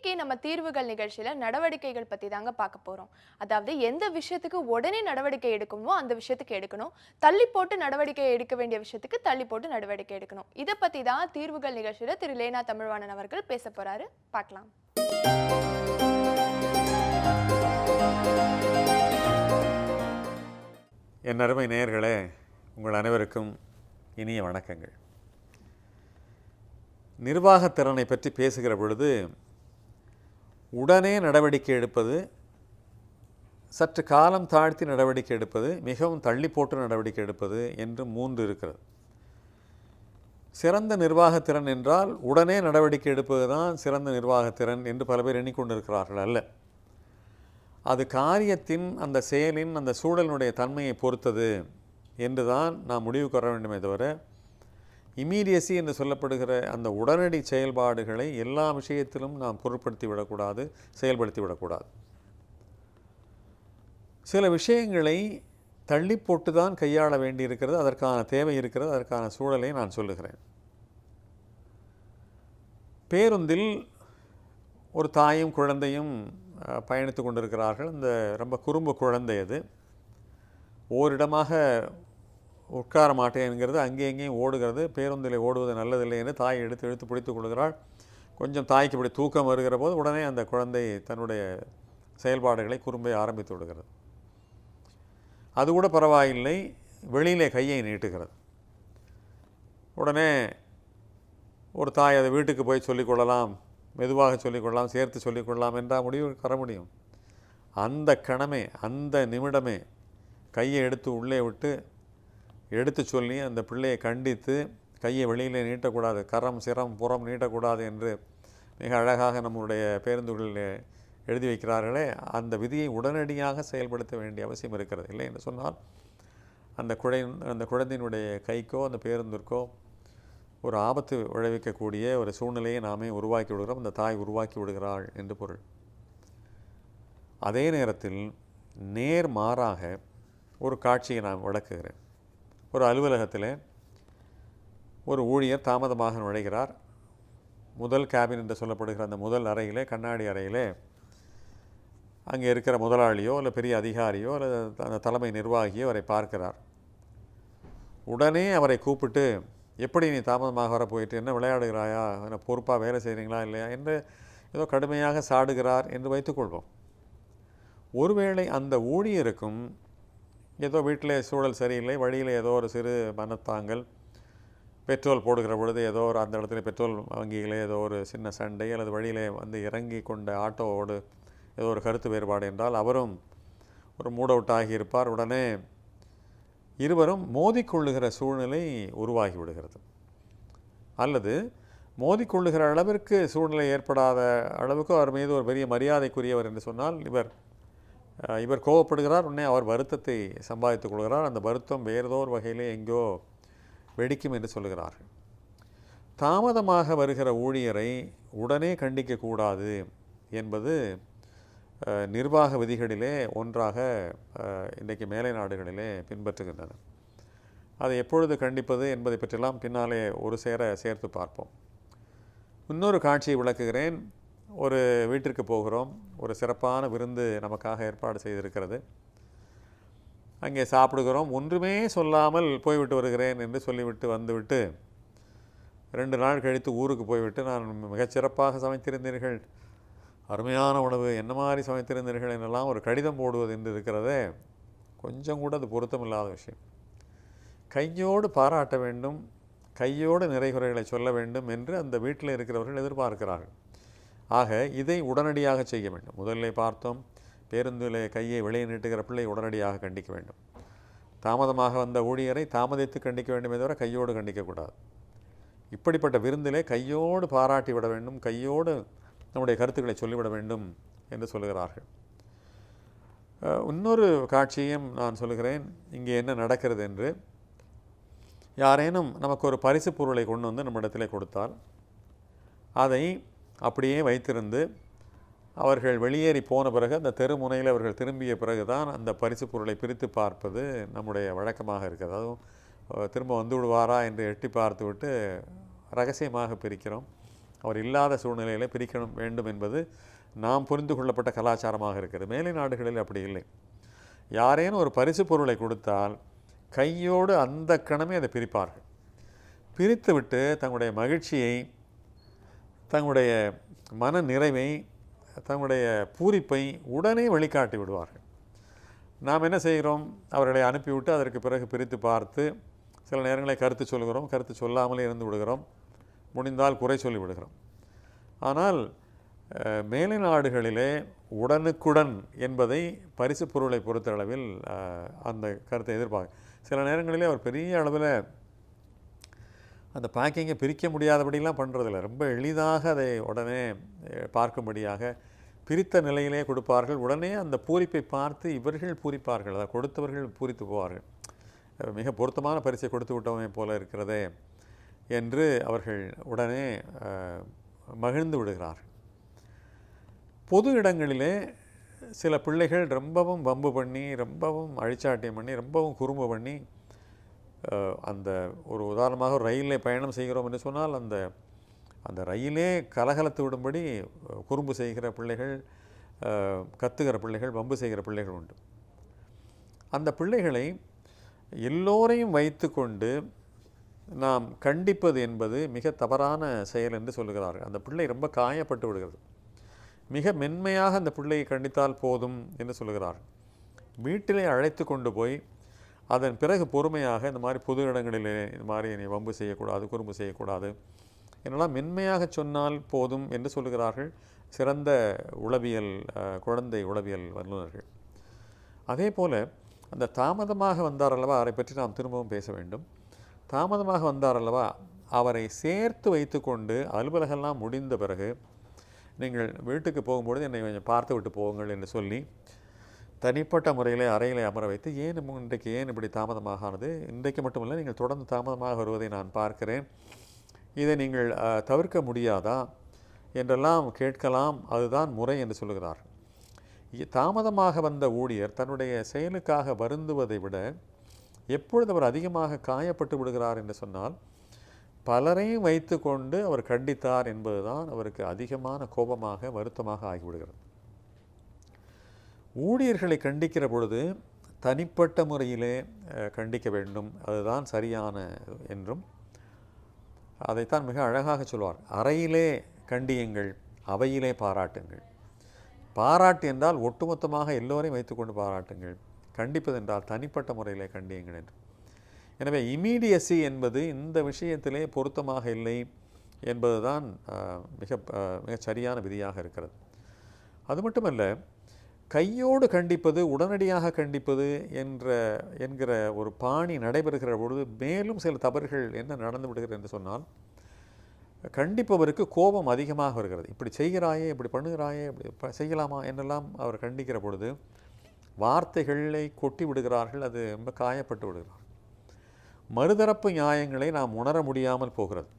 இன்னைக்கு நம்ம தீர்வுகள் நிகழ்ச்சியில நடவடிக்கைகள் பத்தி தாங்க பார்க்க போறோம். அதாவது எந்த விஷயத்துக்கு உடனே நடவடிக்கை எடுக்கணுமோ அந்த விஷயத்துக்கு எடுக்கணும். தள்ளி போட்டு நடவடிக்கை எடுக்க வேண்டிய விஷயத்துக்கு தள்ளி போட்டு நடவடிக்கை எடுக்கணும். இத பத்தி தான் தீர்வுகள் நிகழ்ச்சியில திரு லேனா தமிழ்வாணன் அவர்கள் பேச போறாரு. பார்க்கலாம். என் அருமை நேயர்களே, உங்கள் அனைவருக்கும் இனிய வணக்கங்கள். நிர்வாகத்திறனை பற்றி பேசுகிற பொழுது உடனே நடவடிக்கை எடுப்பது, சற்று காலம் தாழ்த்தி நடவடிக்கை எடுப்பது, மிகவும் தள்ளி போட்டு நடவடிக்கை எடுப்பது என்று 3 இருக்கிறது. சிறந்த நிர்வாகத்திறன் என்றால் உடனே நடவடிக்கை எடுப்பது தான் சிறந்த நிர்வாகத்திறன் என்று பல பேர் எண்ணிக்கொண்டிருக்கிறார்கள். அல்ல, அது காரியத்தின் அந்த செயலின் அந்த சூழலினுடைய தன்மையை பொறுத்தது என்று தான் நாம் முடிவுக்கு வர வேண்டுமே தவிர, இமீடியசி என்று சொல்லப்படுகிற அந்த உடனடி செயல்பாடுகளை எல்லா விஷயத்திலும் நாம் பொருட்படுத்தி விடக்கூடாது, செயல்படுத்தி விடக்கூடாது. சில விஷயங்களை தள்ளி போட்டு தான் கையாள வேண்டியிருக்கிறது, அதற்கான தேவை இருக்கிறது, அதற்கான சூழலை நான் சொல்லுகிறேன். பேருந்தில் ஒரு தாயும் குழந்தையும் பயணித்து கொண்டிருக்கிறார்கள். அந்த ரொம்ப குறும்பு குழந்தை அது. ஓரிடமாக உட்கார மாட்டேங்கிறது, அங்கே எங்கேயும் ஓடுகிறது. பேருந்தில் ஓடுவது நல்லதில்லை என்று தாய் இழுத்து பிடித்துக் கொள்கிறாள். கொஞ்சம் தாய்க்கு இப்படி தூக்கம் வருகிற போது உடனே அந்த குழந்தை தன்னுடைய செயல்பாடுகளை குறும்பை ஆரம்பித்து விடுகிறது. அது கூட பரவாயில்லை, வெளியிலே கையை நீட்டுகிறது. உடனே ஒரு தாய் அதை வீட்டுக்கு போய் சொல்லிக்கொள்ளலாம், மெதுவாக சொல்லிக்கொள்ளலாம், சேர்த்து சொல்லிக்கொள்ளலாம் என்றால் முடிவு வர முடியும். அந்த கணமே, அந்த நிமிடமே கையை எடுத்து உள்ளே விட்டு எடுத்து சொல்லி அந்த பிள்ளையை கண்டித்து, கையை வெளியிலே நீட்டக்கூடாது, கரம் சிரம் புறம் நீட்டக்கூடாது என்று மிக அழகாக நம்முடைய பேருந்துகளில் எழுதி வைக்கிறார்களே, அந்த விதியை உடனடியாக செயல்படுத்த வேண்டிய அவசியம் இருக்கிறது. இல்லை என்று சொன்னால் அந்த குழந்தையினுடைய கைக்கோ அந்த பேருந்திற்கோ ஒரு ஆபத்து விளைவிக்கக்கூடிய ஒரு சூழ்நிலையை நாமே உருவாக்கி விடுகிறோம், அந்த தாய் உருவாக்கி விடுகிறாள் என்று பொருள். அதே நேரத்தில் நேர்மாறாக ஒரு காட்சியை நான் விளக்குகிறேன். ஒரு அலுவலகத்தில் ஒரு ஊழியர் தாமதமாக நுழைகிறார். முதல் கேபின் என்று சொல்லப்படுகிற அந்த முதல் அறையிலே, கண்ணாடி அறையிலே அங்கே இருக்கிற முதலாளியோ இல்லை பெரிய அதிகாரியோ அல்லது அந்த தலைமை நிர்வாகியோ அவரை பார்க்கிறார். உடனே அவரை கூப்பிட்டு, எப்படி நீ தாமதமாக வர போயிட்டு, என்ன விளையாடுகிறாயா, என்ன பொறுப்பாக வேலை செய்கிறீங்களா இல்லையா என்று ஏதோ கடுமையாக சாடுகிறார் என்று வைத்துக்கொள்வோம். ஒருவேளை அந்த ஊழியருக்கும் ஏதோ வீட்டில் சூழல் சரியில்லை, வழியில் ஏதோ ஒரு சிறு மனத்தாங்கல், பெட்ரோல் போடுகிற பொழுது ஏதோ ஒரு அந்த இடத்துல பெட்ரோல் வங்கியிலே ஏதோ ஒரு சின்ன சண்டை, அல்லது வழியிலே வந்து இறங்கி கொண்ட ஆட்டோவோடு ஏதோ ஒரு கருத்து வேறுபாடு என்றால் அவரும் ஒரு மூட் அவுட் ஆகியிருப்பார். உடனே இருவரும் மோதிக்கொள்ளுகிற சூழ்நிலை உருவாகி விடுகிறது. அல்லது மோதிக்கொள்ளுகிற அளவிற்கு சூழ்நிலை ஏற்படாத அளவுக்கு அவர் மீது ஒரு பெரிய மரியாதைக்குரியவர் என்று சொன்னால் இவர் கோபப்படுகிறார். உடனே அவர் வருத்தத்தை சம்பாதித்துக் கொள்கிறார். அந்த வருத்தம் வேறதோ ஒரு வகையிலே எங்கோ வெடிக்கும் என்று சொல்லுகிறார்கள். தாமதமாக வருகிற ஊழியரை உடனே கண்டிக்கக்கூடாது என்பது நிர்வாக விதிகளிலே ஒன்றாக இன்றைக்கு மேலை நாடுகளிலே பின்பற்றுகின்றன. அதை எப்பொழுது கண்டிப்பது என்பதை பற்றியெல்லாம் பின்னாலே ஒரு சேர்த்து பார்ப்போம். இன்னொரு காட்சியை விளக்குகிறேன். ஒரு வீட்டிற்கு போகிறோம். ஒரு சிறப்பான விருந்து நமக்காக ஏற்பாடு செய்திருக்கிறது. அங்கே சாப்பிடுகிறோம். ஒன்றுமே சொல்லாமல் போய்விட்டு வருகிறேன் என்று சொல்லிவிட்டு வந்துவிட்டு 2 நாள் கழித்து ஊருக்கு போய்விட்டு, நான் மிகச்சிறப்பாக சமைத்திருந்தீர்கள், அருமையான உணவு, என்ன மாதிரி சமைத்திருந்தீர்கள் என்னெல்லாம் ஒரு கடிதம் போடுவது என்று இருக்கிறதே, கொஞ்சம் கூட அது பொருத்தமில்லாத விஷயம். கையோடு பாராட்ட வேண்டும், கையோடு நிறைகுறைகளை சொல்ல வேண்டும் என்று அந்த வீட்டில் இருக்கிறவர்கள் எதிர்பார்க்கிறார்கள். ஆக இதை உடனடியாக செய்ய வேண்டும். முதலிலே பார்த்தோம், பேருந்திலே கையை வெளியே நீட்டுகிற பிள்ளை உடனடியாக கண்டிக்க வேண்டும். தாமதமாக வந்த ஊழியரை தாமதித்து கண்டிக்க வேண்டுமே தவிர கையோடு கண்டிக்கக்கூடாது. இப்படிப்பட்ட விருந்திலே கையோடு பாராட்டி விட வேண்டும், கையோடு நம்முடைய கருத்துக்களை சொல்லிவிட வேண்டும் என்று சொல்லுகிறார்கள். இன்னொரு காட்சியும் நான் சொல்லுகிறேன். இங்கே என்ன நடக்கிறது என்று, யாரேனும் நமக்கு ஒரு பரிசு பொருளை கொண்டு வந்து நம்மிடத்திலே கொடுத்தால் அதை அப்படியே வைத்திருந்து அவர்கள் வெளியேறி போன பிறகு அந்த தெருமுனையில் அவர்கள் திரும்பிய பிறகு தான் அந்த பரிசு பொருளை பிரித்து பார்ப்பது நம்முடைய வழக்கமாக இருக்கிறது. அதுவும் திரும்ப வந்து விடுவாரா என்று எட்டி பார்த்து விட்டு ரகசியமாக பிரிக்கிறோம். அவர் இல்லாத சூழ்நிலையில் பிரிக்கணும் வேண்டும் என்பது நாம் புரிந்து கொள்ளப்பட்ட கலாச்சாரமாக இருக்கிறது. மேலை நாடுகளில் அப்படி இல்லை. யாரேனும் ஒரு பரிசு பொருளை கொடுத்தால் கையோடு அந்த கணமே அதை பிரிப்பார்கள். பிரித்துவிட்டு தங்களுடைய மகிழ்ச்சியை, தங்களுடைய மன நிறைவை, தங்களுடைய பூரிப்பை உடனே வெளிக்காட்டி விடுவார்கள். நாம் என்ன செய்கிறோம்? அவர்களை அனுப்பிவிட்டு அதற்கு பிறகு பிரித்து பார்த்து சில நேரங்களை கருத்து சொல்கிறோம், கருத்து சொல்லாமலே இருந்து விடுகிறோம், முடிந்தால் குறை சொல்லி விடுகிறோம். ஆனால் மேலை நாடுகளிலே உடனுக்குடன் என்பதை பரிசு பொருளை பொறுத்தளவில் அந்த கருத்தை எதிர்பார்க்க. சில நேரங்களிலே அவர் பெரிய அளவில் அந்த பேக்கிங்கை பிரிக்க முடியாதபடிலாம் பண்ணுறதில்ல. ரொம்ப எளிதாக அதை உடனே பார்க்கும்படியாக பிரித்த நிலையிலே கொடுப்பார்கள். உடனே அந்த பூரிப்பை பார்த்து இவர்கள் பூரிப்பார்கள், அதை கொடுத்தவர்கள் பூரித்து போவார்கள். மிக பொருத்தமான பரிசை கொடுத்து விட்டவனை போல இருக்கிறதே என்று அவர்கள் உடனே மகிழ்ந்து விடுகிறார்கள். பொது இடங்களிலே சில பிள்ளைகள் ரொம்பவும் வம்பு பண்ணி, ரொம்பவும் அழிச்சாட்டியம் பண்ணி, ரொம்பவும் குறும்பு பண்ணி, அந்த ஒரு உதாரணமாக ரயிலில் பயணம் செய்கிறோம் என்று சொன்னால் அந்த ரயிலே கலகலத்து விடும்படி குறும்பு செய்கிற பிள்ளைகள், கத்துகிற பிள்ளைகள், வம்பு செய்கிற பிள்ளைகள் உண்டு. அந்த பிள்ளைகளை எல்லோரையும் வைத்து கொண்டு நாம் கண்டிப்பது என்பது மிக தவறான செயல் என்று சொல்லுகிறார்கள். அந்த பிள்ளை ரொம்ப காயப்பட்டு விடுகிறது. மிக மென்மையாக அந்த பிள்ளையை கண்டித்தால் போதும் என்று சொல்லுகிறார்கள். வீட்டிலே அழைத்து கொண்டு போய் அதன் பிறகு பொறுமையாக இந்த மாதிரி பொது இடங்களிலே இந்த மாதிரி நீ வம்பு செய்யக்கூடாது, குறும்பு செய்யக்கூடாது என்னெல்லாம் மென்மையாக சொன்னால் போதும் என்று சொல்லுகிறார்கள் சிறந்த உளவியல், குழந்தை உளவியல் வல்லுநர்கள். அதே போல் அந்த தாமதமாக வந்தார் அல்லவா, அவரை பற்றி நாம் திரும்பவும் பேச வேண்டும். தாமதமாக வந்தார் அல்லவா, அவரை சேர்த்து வைத்து கொண்டு அலுவலகெல்லாம் முடிந்த பிறகு நீங்கள் வீட்டுக்கு போகும்பொழுது என்னை கொஞ்சம் பார்த்து விட்டு போங்கள் என்று சொல்லி தனிப்பட்ட முறையிலே அறையிலே அமர வைத்து, இன்றைக்கு ஏன் இப்படி தாமதமாக ஆனது, இன்றைக்கு மட்டுமல்ல நீங்கள் தொடர்ந்து தாமதமாக வருவதை நான் பார்க்கிறேன், இதை நீங்கள் தவிர்க்க முடியாதா என்றெல்லாம் கேட்கலாம். அதுதான் முறை என்று சொல்லுகிறார். தாமதமாக வந்த ஊழியர் தன்னுடைய செயலுக்காக வருந்துவதை விட எப்பொழுது அவர் அதிகமாக காயப்பட்டு விடுகிறார் என்று சொன்னால், பலரையும் வைத்து கொண்டு அவர் கண்டித்தார் என்பதுதான் அவருக்கு அதிகமான கோபமாக, வருத்தமாக ஆகிவிடுகிறது. ஊழியர்களை கண்டிக்கிற பொழுது தனிப்பட்ட முறையிலே கண்டிக்க வேண்டும், அதுதான் சரியான என்றும் அதைத்தான் மிக அழகாக சொல்வார். அறையிலே கண்டியுங்கள், அவையிலே பாராட்டுங்கள். பாராட்டு என்றால் ஒட்டுமொத்தமாக எல்லோரையும் வைத்துக்கொண்டு பாராட்டுங்கள், கண்டிப்பது என்றால் தனிப்பட்ட முறையிலே கண்டியுங்கள் என்று. எனவே இமீடியசி என்பது இந்த விஷயத்திலே பொருத்தமாக இல்லை என்பதுதான் மிக சரியான விதியாக இருக்கிறது. அது மட்டுமல்ல, கையோடு கண்டிப்பது, உடனடியாக கண்டிப்பது என்கிற ஒரு பாணி நடைபெறுகிற பொழுது மேலும் சில தவறுகள் என்ன நடந்து விடுகிறது என்று சொன்னால், கண்டிப்பவருக்கு கோபம் அதிகமாக வருகிறது. இப்படி செய்கிறாயே, இப்படி பண்ணுகிறாயே, இப்படி செய்யலாமா என்னெல்லாம் அவர் கண்டிக்கிற பொழுது வார்த்தைகளை கொட்டி விடுகிறார்கள். அது ரொம்ப காயப்பட்டு விடுகிறார். மறுதரப்பு நியாயங்களை நாம் உணர முடியாமல் போகிறது.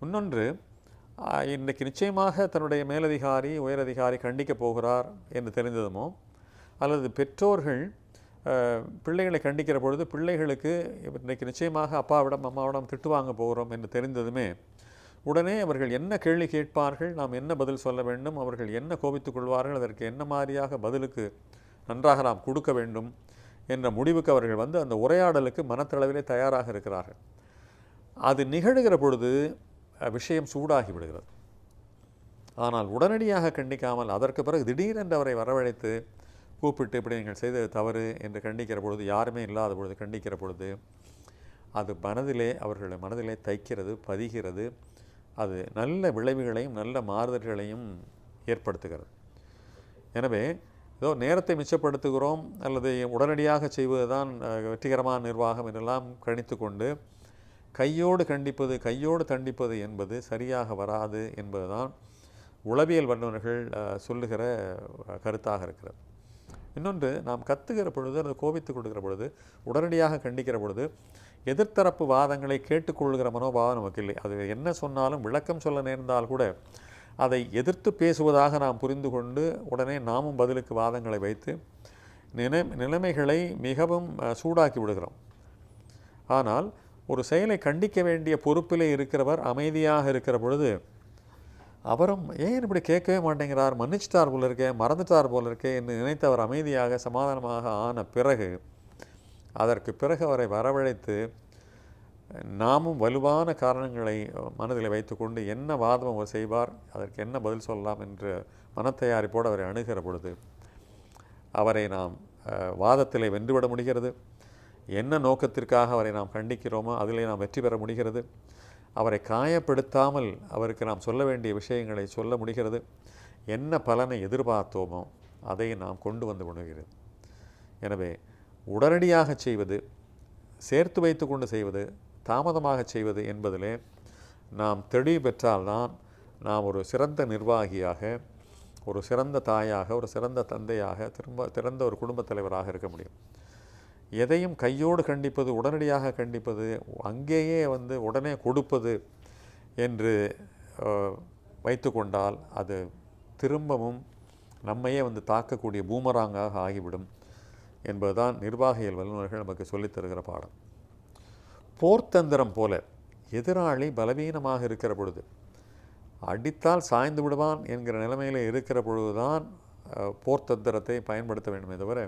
இன்னொன்று, இன்றைக்கு நிச்சயமாக தன்னுடைய மேலதிகாரி, உயரதிகாரி கண்டிக்கப் போகிறார் என்று தெரிந்ததுமோ, அல்லது பெற்றோர்கள் பிள்ளைகளை கண்டிக்கிற பொழுது பிள்ளைகளுக்கு இன்றைக்கு நிச்சயமாக அப்பாவிடம் அம்மாவிடம் திட்டு வாங்க போகிறோம் என்று தெரிந்ததுமே உடனே அவர்கள் என்ன கேள்வி கேட்பார்கள், நாம் என்ன பதில் சொல்ல வேண்டும், அவர்கள் என்ன கோபித்துக் கொள்வார்கள், அதற்கு என்ன மாதிரியாக பதிலுக்கு நன்றாக நாம் கொடுக்க வேண்டும் என்ற முடிவுக்கு அவர்கள் வந்து அந்த உரையாடலுக்கு மனத்தளவிலே தயாராக இருக்கிறார்கள். அது நிகழ்கிற பொழுது விஷயம் சூடாகி விடுகிறது. ஆனால் உடனடியாக கண்டிக்காமல் அதற்கு பிறகு திடீரென்று அவரை வரவழைத்து கூப்பிட்டு இப்படி நீங்கள் செய்தது தவறு என்று கண்டிக்கிற பொழுது, யாருமே இல்லாத பொழுது கண்டிக்கிற பொழுது அது அவர்களுடைய மனதிலே தைக்கிறது, பதிகிறது. அது நல்ல விளைவுகளையும் நல்ல மாறுதல்களையும் ஏற்படுத்துகிறது. எனவே ஏதோ நேரத்தை மிச்சப்படுத்துகிறோம் அல்லது உடனடியாக செய்வது தான் வெற்றிகரமான நிர்வாகம் என்றெல்லாம் கணித்து கொண்டு கையோடு கண்டிப்பது, கையோடு தண்டிப்பது என்பது சரியாக வராது என்பதுதான் உளவியல் வல்லுநர்கள் சொல்லுகிற கருத்தாக இருக்கிறது. இன்னொன்று, நாம் கத்துகிற பொழுது அல்லது கோபித்து கொடுக்கிற பொழுது, உடனடியாக கண்டிக்கிற பொழுது எதிர்த்தரப்பு வாதங்களை கேட்டுக்கொள்கிற மனோபாவம் நமக்கு இல்லை. அது என்ன சொன்னாலும் விளக்கம் சொல்ல நேர்ந்தால் கூட அதை எதிர்த்து பேசுவதாக நாம் புரிந்து கொண்டு உடனே நாமும் பதிலுக்கு வாதங்களை வைத்து நிலைமைகளை மிகவும் சூடாக்கி விடுகிறோம். ஆனால் ஒரு செயலை கண்டிக்க வேண்டிய பொறுப்பிலே இருக்கிறவர் அமைதியாக இருக்கிற பொழுது அவரும் ஏன் இப்படி கேட்கவே மாட்டேங்கிறார், மன்னிச்சிட்டார் போல இருக்கே, மறந்துட்டார் போல இருக்கே என்று நினைத்து அவர் அமைதியாக சமாதானமாக ஆன பிறகு அதற்கு பிறகு அவரை வரவழைத்து நாமும் வலுவான காரணங்களை மனதில் வைத்துக்கொண்டு என்ன வாதம் அவர் செய்வார், அதற்கு என்ன பதில் சொல்லலாம் என்று மனத்தயாரிப்போடு அவரை அணுகிற பொழுது அவரை நாம் வாதத்திலே வென்றுவிட முடிகிறது. என்ன நோக்கத்திற்காக அவரை நாம் கண்டிக்கிறோமோ அதிலே நாம் வெற்றி பெற முடிகிறது. அவரை காயப்படுத்தாமல் அவருக்கு நாம் சொல்ல வேண்டிய விஷயங்களை சொல்ல முடிகிறது. என்ன பலனை எதிர்பார்த்தோமோ அதை நாம் கொண்டு வந்து முடிகிறது. எனவே உடனடியாக செய்வது, சேர்த்து வைத்து கொண்டு செய்வது, தாமதமாக செய்வது என்பதிலே நாம் தெளிவு பெற்றால்தான் நாம் ஒரு சிறந்த நிர்வாகியாக, ஒரு சிறந்த தாயாக, ஒரு சிறந்த தந்தையாக, திறந்த ஒரு குடும்பத் தலைவராக இருக்க முடியும். எதையும் கையோடு கண்டிப்பது, உடனடியாக கண்டிப்பது, அங்கேயே உடனே கொடுப்பது என்று வைத்து கொண்டால் அது திரும்பவும் நம்மையே தாக்கக்கூடிய பூமராங்காக ஆகிவிடும் என்பதுதான் நிர்வாகியல் வல்லுநர்கள் நமக்கு சொல்லித் தருகிற பாடம். போர்த்தந்திரம் போல எதிராளி பலவீனமாக இருக்கிற பொழுது, அடித்தால் சாய்ந்து விடுவான் என்கிற நிலைமையில் இருக்கிற பொழுதுதான் போர்த்தந்திரத்தை பயன்படுத்த வேண்டுமே தவிர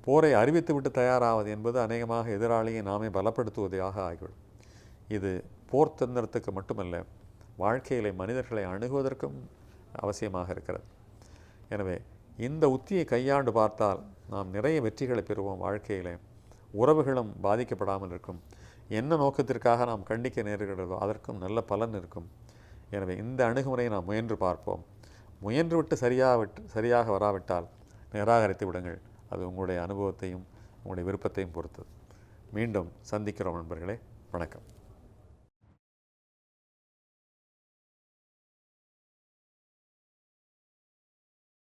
போரை அறிவித்துவிட்டு தயாராவது என்பது அநேகமாக எதிராளியை நாமே பலப்படுத்துவதாக ஆகிவிடும். இது போர்த்தந்திரத்துக்கு மட்டுமல்ல, வாழ்க்கையிலே மனிதர்களை அணுகுவதற்கும் அவசியமாக இருக்கிறது. எனவே இந்த உத்தியை கையாண்டு பார்த்தால் நாம் நிறைய வெற்றிகளை பெறுவோம். வாழ்க்கையிலே உறவுகளும் பாதிக்கப்படாமல் இருக்கும். என்ன நோக்கத்திற்காக நாம் கண்டிக்க நேருகிறதோ அதற்கும் நல்ல பலன் இருக்கும். எனவே இந்த அணுகுமுறையை நாம் முயன்று பார்ப்போம். முயன்றுவிட்டு சரியாக வராவிட்டால் நிராகரித்து விடுங்கள். அது உங்களுடைய அனுபவத்தையும் உங்களுடைய விருப்பத்தையும் பொறுத்தது. மீண்டும் சந்திக்கிறோம் நண்பர்களே. வணக்கம்.